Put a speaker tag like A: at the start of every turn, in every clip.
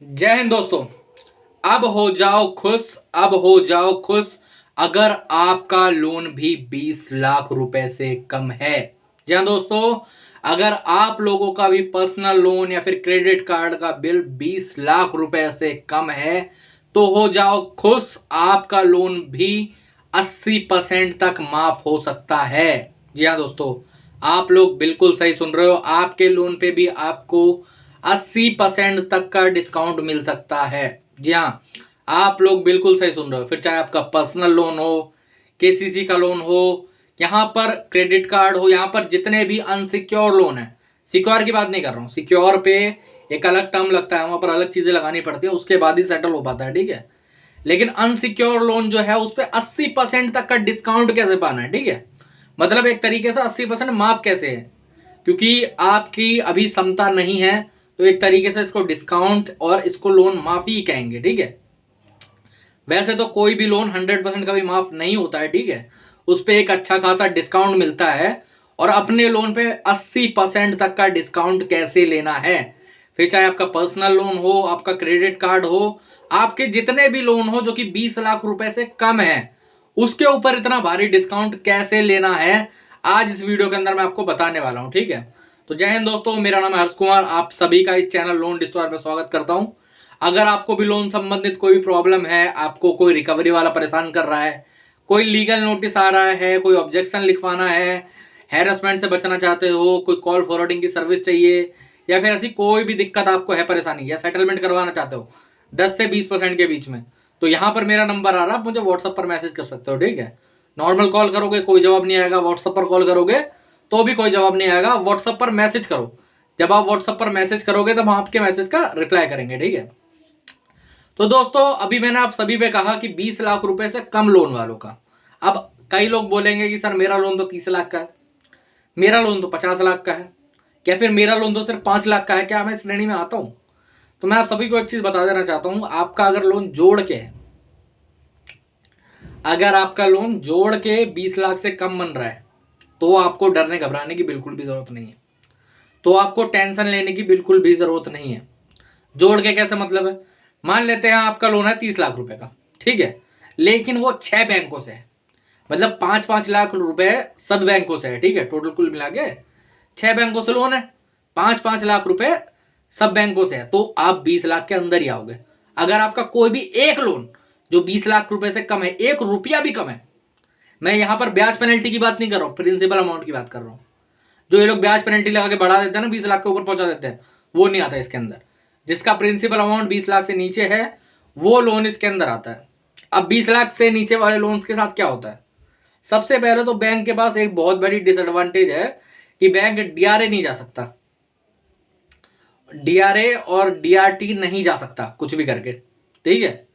A: जय हिंद दोस्तों। अब हो जाओ खुश, अब हो जाओ खुश अगर आपका लोन भी 20 लाख रुपए से कम है। जी हाँ दोस्तों, अगर आप लोगों का भी पर्सनल लोन या फिर क्रेडिट कार्ड का बिल 20 लाख रुपए से कम है तो हो जाओ खुश, आपका लोन भी 80% तक माफ हो सकता है। जी हाँ दोस्तों, आप लोग बिल्कुल सही सुन रहे हो। आपके लोन पे भी आपको 80% तक का डिस्काउंट मिल सकता है। जी हाँ, आप लोग बिल्कुल सही सुन रहे हो। फिर चाहे आपका पर्सनल लोन हो, केसीसी का लोन हो, यहाँ पर क्रेडिट कार्ड हो, यहाँ पर जितने भी अनसिक्योर लोन है, सिक्योर की बात नहीं कर रहा हूँ, सिक्योर पे एक अलग टर्म लगता है, वहां पर अलग चीजें लगानी पड़ती है, उसके बाद ही सेटल हो पाता है। ठीक है, लेकिन अनसिक्योर लोन जो है उस पर 80% तक का डिस्काउंट कैसे पाना है। ठीक है, मतलब एक तरीके से 80% माफ कैसे है, क्योंकि आपकी अभी क्षमता नहीं है, तो एक तरीके से इसको डिस्काउंट और इसको लोन माफी कहेंगे। ठीक है, वैसे तो कोई भी लोन 100% कभी माफ नहीं होता है। ठीक है, उस पर एक अच्छा खासा डिस्काउंट मिलता है। और अपने लोन पे 80% तक का डिस्काउंट कैसे लेना है, फिर चाहे आपका पर्सनल लोन हो, आपका क्रेडिट कार्ड हो, आपके जितने भी लोन हो जो कि 20 लाख रुपए से कम है, उसके ऊपर इतना भारी डिस्काउंट कैसे लेना है, आज इस वीडियो के अंदर मैं आपको बताने वाला हूं। ठीक है, तो जय हिंद दोस्तों, मेरा नाम है हर्ष कुमार, आप सभी का इस चैनल लोन डिस्टोर पे स्वागत करता हूं। अगर आपको भी लोन संबंधित कोई भी प्रॉब्लम है, आपको कोई रिकवरी वाला परेशान कर रहा है, कोई लीगल नोटिस आ रहा है, कोई ऑब्जेक्शन लिखवाना है, हैरेसमेंट से बचना चाहते हो, कोई कॉल फॉरवर्डिंग की सर्विस चाहिए, या फिर ऐसी कोई भी दिक्कत आपको है, परेशानी, या सेटलमेंट करवाना चाहते हो 10 से 20% के बीच में, तो यहाँ पर मेरा नंबर आ रहा है, आप मुझे व्हाट्सएप पर मैसेज कर सकते हो। ठीक है, नॉर्मल कॉल करोगे कोई जवाब नहीं आएगा, व्हाट्सएप पर कॉल करोगे तो भी कोई जवाब नहीं आएगा, व्हाट्सएप पर मैसेज करो। जब आप व्हाट्सएप पर मैसेज करोगे तब हम आपके मैसेज का रिप्लाई करेंगे। ठीक है, तो दोस्तों अभी मैंने आप सभी पे कहा कि 20 लाख रुपए से कम लोन वालों का। अब कई लोग बोलेंगे कि सर मेरा लोन तो 30 लाख का है, मेरा लोन तो 50 लाख का है, क्या फिर मेरा लोन तो सिर्फ 5 लाख का है, क्या मैं इस श्रेणी में आता हूं? तो मैं आप सभी को एक चीज बता देना चाहता हूं, आपका अगर लोन जोड़ के है, अगर आपका लोन जोड़ के 20 लाख से कम बन रहा है तो आपको डरने घबराने की बिल्कुल भी जरूरत नहीं है, तो आपको टेंशन लेने की बिल्कुल भी जरूरत नहीं है। जोड़ के कैसे मतलब है, मान लेते हैं आपका लोन है 30 लाख रुपए का, ठीक है, लेकिन वो 6 बैंकों से है, मतलब 5-5 लाख रुपए सब बैंकों से है। ठीक है, टोटल कुल मिला के 6 बैंकों से लोन है, 5-5 लाख रुपए सब बैंकों से है, तो आप 20 लाख के अंदर ही आओगे। अगर आपका कोई भी एक लोन जो 20 लाख रुपए से कम है, 1 रुपया भी कम है, मैं यहां पर ब्याज पेनल्टी की बात नहीं कर रहा हूं, प्रिंसिपल अमाउंट की बात कर रहा हूं। जो ये लोग ब्याज पेनल्टी लगा के बढ़ा देते हैं ना, 20 लाख के ऊपर पहुंचा देते हैं, वो नहीं आता इसके अंदर। जिसका प्रिंसिपल अमाउंट 20 लाख से नीचे है वो लोन इसके अंदर आता है। अब 20 लाख से नीचे वाले लोन्स के साथ क्या होता है, सबसे पहले तो बैंक के पास एक बहुत बड़ी डिसएडवांटेज है कि बैंक डीआरए नहीं जा सकता, डीआरए और डीआरटी नहीं जा सकता कुछ भी करके। ठीक है,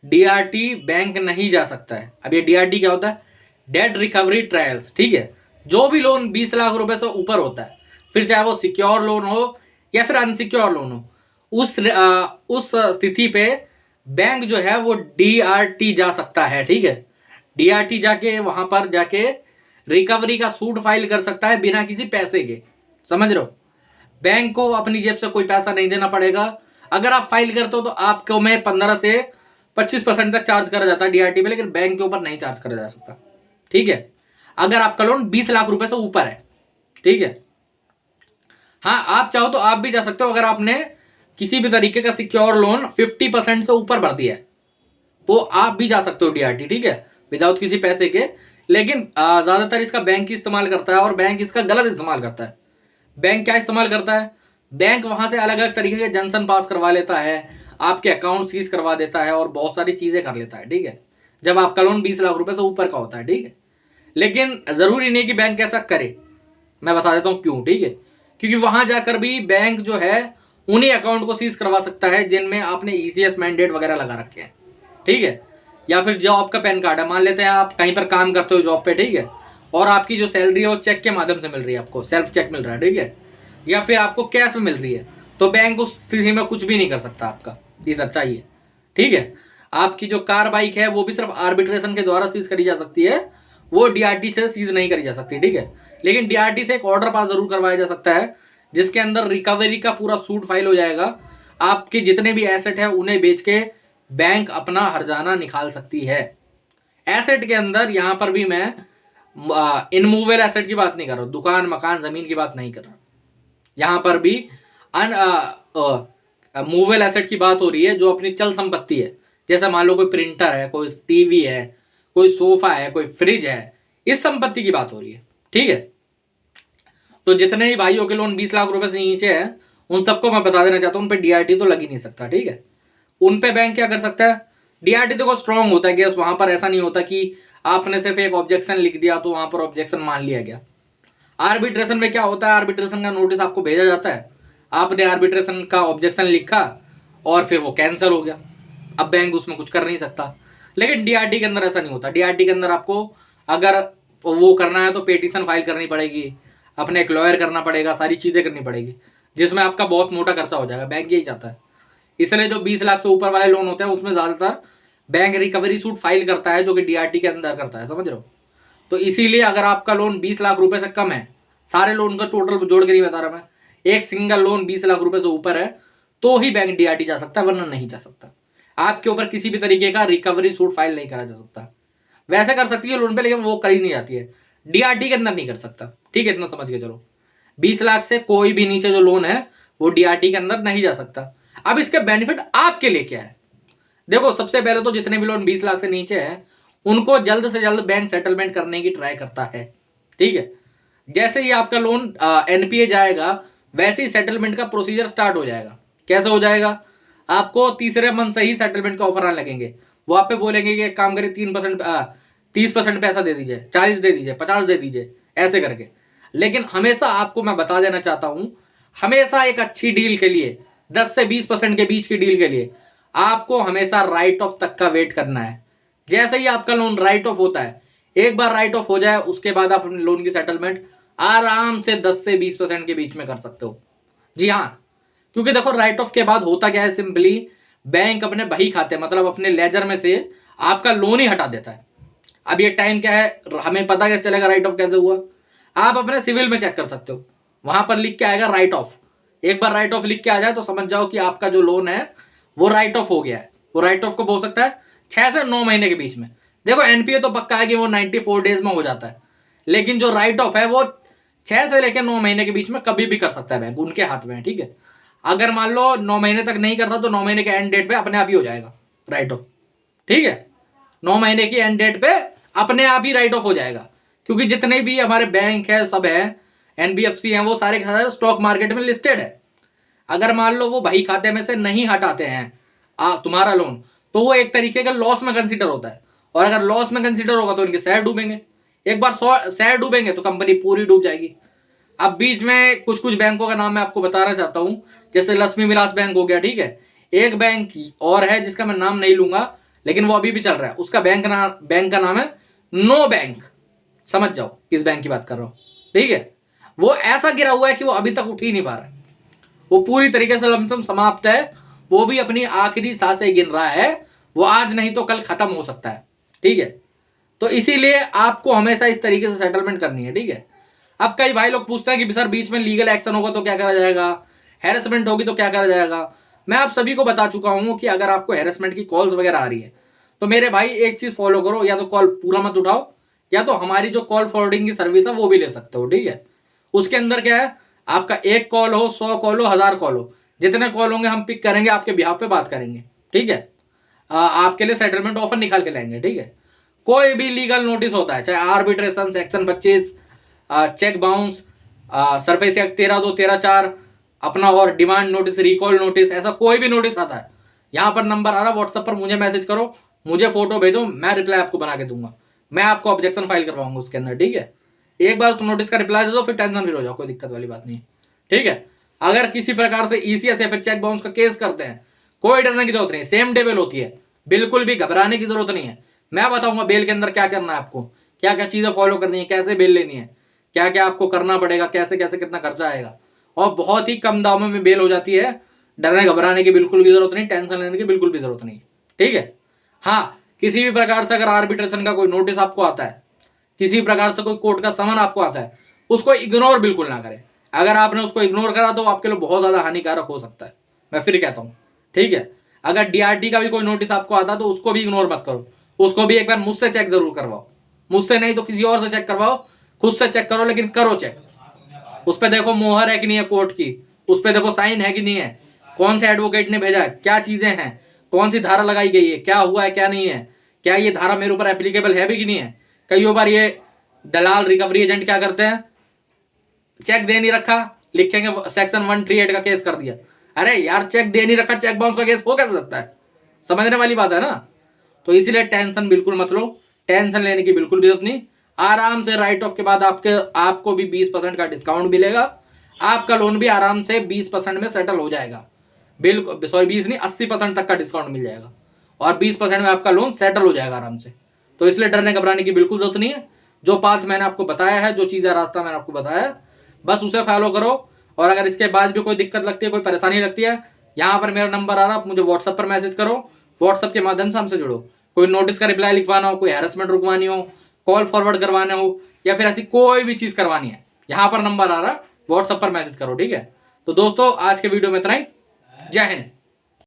A: डीआरटी बैंक नहीं जा सकता है। अब ये डीआरटी क्या होता है, डेट रिकवरी ट्रायल्स। ठीक है, जो भी लोन 20 लाख रुपए से ऊपर होता है, फिर चाहे वो सिक्योर लोन हो या फिर अनसिक्योर लोन हो, उस स्थिति पे बैंक जो है वो डीआरटी जा सकता है। ठीक है, डीआरटी जाके वहां पर जाके रिकवरी का सूट फाइल कर सकता है बिना किसी पैसे के। समझ रहे हो, बैंक को अपनी जेब से कोई पैसा नहीं देना पड़ेगा। अगर आप फाइल करते हो तो आपको में 15 से 25% तक चार्ज करा जाता है डीआरटी पे, लेकिन बैंक के ऊपर नहीं चार्ज करा जा सकता। ठीक है, अगर आपका लोन 20 लाख रुपए से ऊपर है। ठीक है, हाँ आप चाहो तो आप भी जा सकते हो, अगर आपने किसी भी तरीके का सिक्योर लोन 50% से ऊपर भर दिया है तो आप भी जा सकते हो डीआरटी। ठीक है, विदाउट किसी पैसे के। लेकिन ज्यादातर इसका बैंक ही इस्तेमाल करता है, और बैंक इसका गलत इस्तेमाल करता है। बैंक क्या इस्तेमाल करता है, बैंक वहां से अलग अलग तरीके के जंक्शन पास करवा लेता है, आपके अकाउंट सीज करवा देता है और बहुत सारी चीजें कर लेता है। ठीक है, जब आपका लोन 20 लाख रुपए से ऊपर का होता है। ठीक है, लेकिन जरूरी नहीं कि बैंक ऐसा करे, मैं बता देता हूं क्यों। ठीक है, क्योंकि वहां जाकर भी बैंक जो है उन्हीं अकाउंट को सीज करवा सकता है जिनमें आपने ईसीएस मैंडेट वगैरह लगा रखे हैं। ठीक है, या फिर जो आपका पैन कार्ड है, मान लेते हैं आप कहीं पर काम करते हो जॉब पे, ठीक है, और आपकी जो सैलरी है वो चेक के माध्यम से मिल रही है, आपको सेल्फ चेक मिल रहा है। ठीक है, या फिर आपको कैश में मिल रही है, तो बैंक उस स्थिति में कुछ भी नहीं कर सकता आपका, ये सच्चाई है। ठीक है, आपकी जो कार बाइक है वो भी सिर्फ आर्बिट्रेशन के द्वारा सीज करी जा सकती है, वो डीआरटी से सीज नहीं करी जा सकती। ठीक है, लेकिन डीआरटी से एक ऑर्डर पास जरूर करवाया जा सकता है जिसके अंदर रिकवरी का पूरा सूट फाइल हो जाएगा। आपके जितने भी एसेट है उन्हें बेच के बैंक अपना हर्जाना निकाल सकती है। एसेट के अंदर यहां पर भी मैं इनमूवेबल एसेट की बात नहीं कर रहा हूं, दुकान मकान जमीन की बात नहीं कर रहा, यहां पर भी मूवेबल एसेट की बात हो रही है, जो अपनी चल संपत्ति है। जैसे मान लो कोई प्रिंटर है, कोई टीवी है, कोई सोफा है, कोई फ्रिज है, इस संपत्ति की बात हो रही है। ठीक है, तो जितने ही भाइयों के लोन 20 लाख रुपए से नीचे है उन सबको मैं बता देना चाहता हूं, उन पे डीआरटी तो लग ही नहीं सकता। ठीक है, उन पे बैंक क्या कर सकता है, डीआरटी देखो स्ट्रांग होता है केस, वहां पर ऐसा नहीं होता कि आपने सिर्फ एक ऑब्जेक्शन लिख दिया तो वहां पर ऑब्जेक्शन मान लिया गया। आर्बिट्रेशन में क्या होता है, आर्बिट्रेशन का नोटिस आपको भेजा जाता है, आपने आर्बिट्रेशन का ऑब्जेक्शन लिखा और फिर वो कैंसिल हो गया, अब बैंक उसमें कुछ कर नहीं सकता। लेकिन डीआरटी के अंदर ऐसा नहीं होता। डीआरटी के अंदर आपको अगर वो करना है तो पेटिशन फाइल करनी पड़ेगी, अपने एक लॉयर करना पड़ेगा, सारी चीजें करनी पड़ेगी, जिसमें आपका बहुत मोटा खर्चा हो जाएगा। बैंक यही चाहता है, इसलिए जो 20 लाख से ऊपर वाले लोन होते हैं उसमें ज्यादातर बैंक रिकवरी सूट फाइल करता है, जो कि डीआरटी के अंदर करता है, समझ रहे हो। तो इसीलिए अगर आपका लोन 20 लाख रुपए से कम है, सारे लोन का टोटल जोड़ के नहीं बता रहा मैं, एक सिंगल लोन 20 लाख रुपए से ऊपर है तो ही बैंक डीआरटी जा सकता है, वरना नहीं जा सकता। आपके ऊपर किसी भी तरीके का रिकवरी सूट फाइल नहीं करा जा सकता। वैसे कर सकती है लोन पे, लेकिन वो करी नहीं जाती है, डीआरटी के अंदर नहीं कर सकता। ठीक है, इतना समझ के चलो। 20 लाख से कोई भी नीचे जो लोन है वो डीआरटी के अंदर नहीं जा सकता। अब इसके बेनिफिट आपके लिए क्या है, देखो सबसे पहले तो जितने भी लोन 20 लाख से नीचे हैं उनको जल्द से जल्द बैंक सेटलमेंट करने की ट्राई करता है। ठीक है, जैसे ही आपका लोन एनपीए जाएगा वैसे ही सेटलमेंट का प्रोसीजर स्टार्ट हो जाएगा। कैसे हो जाएगा, आपको तीसरे मंथ से ही सेटलमेंट का ऑफर आने लगेंगे। वो आप पे बोलेंगे कि एक काम करिए 3% 30% पैसा दे दीजिए, 40 दे दीजिए, 50 दे दीजिए, ऐसे करके। लेकिन हमेशा आपको मैं बता देना चाहता हूं, हमेशा एक अच्छी डील के लिए 10 से 20% के बीच की डील के लिए आपको हमेशा राइट ऑफ तक का वेट करना है। जैसे ही आपका लोन राइट ऑफ होता है, एक बार राइट ऑफ हो जाए उसके बाद आप अपने लोन की सेटलमेंट आराम से 10 से 20% के बीच में कर सकते हो। जी हाँ, क्योंकि देखो राइट ऑफ के बाद होता क्या है, सिंपली बैंक अपने बही खाते मतलब अपने लेजर में से आपका लोन ही हटा देता है। अब ये टाइम क्या है, हमें पता कैसे चलेगा राइट ऑफ कैसे हुआ, आप अपने सिविल में चेक कर सकते हो, वहां पर लिख के आएगा राइट ऑफ। एक बार राइट ऑफ लिख के आ जाए तो समझ जाओ कि आपका जो लोन है वो राइट ऑफ हो गया है। वो राइट ऑफ कब हो सकता है, 6 से 9 महीने के बीच में। देखो एनपीए तो पक्का है कि वो 94 डेज में हो जाता है, लेकिन जो राइट ऑफ है वो 6 से लेकर 9 महीने के बीच में कभी भी कर सकता है बैंक, उनके हाथ में है। ठीक है, अगर मान लो 9 महीने तक नहीं करता तो 9 महीने के एंड डेट पे अपने आप ही हो जाएगा राइट ऑफ। ठीक है, 9 महीने की एंड डेट पे अपने आप ही राइट ऑफ हो जाएगा, क्योंकि जितने भी हमारे बैंक है सब है, एनबीएफसी हैं, वो सारे स्टॉक मार्केट में लिस्टेड है। अगर मान लो वो बही खाते में से नहीं हटाते हैं तुम्हारा लोन, तो वो एक तरीके का लॉस में कंसीडर होता है, और अगर लॉस में कंसीडर होगा तो इनके शेयर डूबेंगे। एक बार शेयर डूबेंगे तो कंपनी पूरी डूब जाएगी। अब बीच में कुछ कुछ बैंकों का नाम मैं आपको बताना चाहता हूं, जैसे लक्ष्मी विलास बैंक हो गया। ठीक है, एक बैंक और है जिसका मैं नाम नहीं लूंगा, लेकिन वो अभी भी चल रहा है, उसका बैंक का नाम है नो बैंक। समझ जाओ किस बैंक की बात कर रहा हूं। ठीक है, वो ऐसा गिरा हुआ है कि वो अभी तक उठ ही नहीं पा रहा है, वो पूरी तरीके से लमसम समाप्त है, वो भी अपनी आखिरी सांसें गिन रहा है, वो आज नहीं तो कल खत्म हो सकता है। ठीक है, तो इसीलिए आपको हमेशा इस तरीके से सेटलमेंट करनी है। ठीक है, अब कई भाई लोग पूछते हैं कि सर बीच में लीगल एक्शन होगा तो क्या करा जाएगा, हैरेसमेंट होगी तो क्या करा जाएगा। मैं आप सभी को बता चुका हूं कि अगर आपको हैरेसमेंट की कॉल्स वगैरह आ रही है तो मेरे भाई एक चीज फॉलो करो, या तो कॉल पूरा मत उठाओ, या तो हमारी जो कॉल फॉरवर्डिंग की सर्विस है वो भी ले सकते हो। ठीक है, उसके अंदर क्या है, आपका एक कॉल हो, 100 कॉल हो, 1000 कॉल हो, जितने कॉल होंगे हम पिक करेंगे, आपके बिहाफ पे बात करेंगे। ठीक है, आपके लिए सेटलमेंट ऑफर निकाल के लाएंगे। ठीक है, कोई भी लीगल नोटिस होता है, चाहे arbitration, section 25, cheque bounce, surface act 13(2), 13(4) अपना, और डिमांड नोटिस, रिकॉल नोटिस, ऐसा कोई भी नोटिस आता है, यहाँ पर नंबर आ रहा है, व्हाट्सएप पर मुझे मैसेज करो, मुझे फोटो भेजो, मैं रिप्लाई आपको बना के दूंगा, मैं आपको ऑब्जेक्शन फाइल करवाऊंगा उसके अंदर। ठीक है, एक बार उस नोटिस का रिप्लाई दे दो, फिर टेंशन फ्री हो जाओ, कोई दिक्कत वाली बात नहीं है। ठीक है, अगर किसी प्रकार से ईसीएस या फिर चेक बाउंस का केस करते हैं, कोई डरने की जरूरत नहीं, सेम डे बेल होती है, बिल्कुल भी घबराने की जरूरत नहीं है। मैं बताऊंगा बेल के अंदर क्या करना है, आपको क्या क्या चीजें फॉलो करनी है, कैसे बेल लेनी है, क्या क्या आपको करना पड़ेगा, कैसे कैसे कितना खर्चा आएगा, और बहुत ही कम दामों में बेल हो जाती है। डरने घबराने की बिल्कुल भी जरूरत नहीं, टेंशन लेने की बिल्कुल भी जरूरत नहीं। ठीक है, हाँ, किसी भी प्रकार से अगर आर्बिट्रेशन का कोई नोटिस आपको आता है, किसी प्रकार से कोई कोर्ट का समन आपको आता है, उसको इग्नोर बिल्कुल ना करें। अगर आपने उसको इग्नोर करा तो आपके लिए बहुत ज्यादा हानिकारक हो सकता है, मैं फिर कहता हूँ, ठीक है। अगर DRT का भी कोई नोटिस आपको आता तो उसको भी इग्नोर मत करो, उसको भी एक बार मुझसे चेक जरूर करवाओ, मुझसे नहीं तो किसी और से चेक करवाओ, खुद से चेक करो, लेकिन करो चेक। उस पर देखो मोहर है कि नहीं है कोर्ट की, उस पर देखो साइन है कि नहीं है, कौन से एडवोकेट ने भेजा है, क्या चीजें हैं, कौन सी धारा लगाई गई है, क्या हुआ है क्या नहीं है, क्या ये धारा मेरे ऊपर एप्लीकेबल है भी कि नहीं है। कई बार ये दलाल रिकवरी एजेंट क्या करते हैं, चेक दे नहीं रखा, लिखेंगे सेक्शन 138 का केस कर दिया। अरे यार चेक दे नहीं रखा, चेक बाउंस का केस हो कैसे सकता है, समझने वाली बात है ना। तो इसीलिए टेंशन बिल्कुल मत लो, टेंशन लेने की बिल्कुल भी जरूरत नहीं। आराम से राइट ऑफ के बाद आपको भी 20% का डिस्काउंट मिलेगा, आपका लोन भी आराम से 20% में सेटल हो जाएगा। बिल्कुल सॉरी 20 नहीं 80% तक का डिस्काउंट मिल जाएगा और 20% में आपका लोन सेटल हो जाएगा आराम से। तो इसलिए डरने घबराने की बिल्कुल जरूरत नहीं है। जो पाथ मैंने आपको बताया है, जो चीज़ है रास्ता मैंने आपको बताया है, बस उसे फॉलो करो। और अगर इसके बाद भी कोई दिक्कत लगती है, कोई परेशानी लगती है, यहाँ पर मेरा नंबर आ रहा है, आप मुझे व्हाट्सएप पर मैसेज करो, व्हाट्सएप के माध्यम से हमसे जुड़ो। कोई नोटिस का रिप्लाई लिखवाना हो, कोई हैरेसमेंट रुकवानी हो, कॉल फॉरवर्ड करवाना हो, या फिर ऐसी कोई भी चीज़ करवानी है, यहाँ पर नंबर आ रहा है, व्हाट्सएप पर मैसेज करो, ठीक है। तो दोस्तों आज के वीडियो में इतना ही। जय हिंद।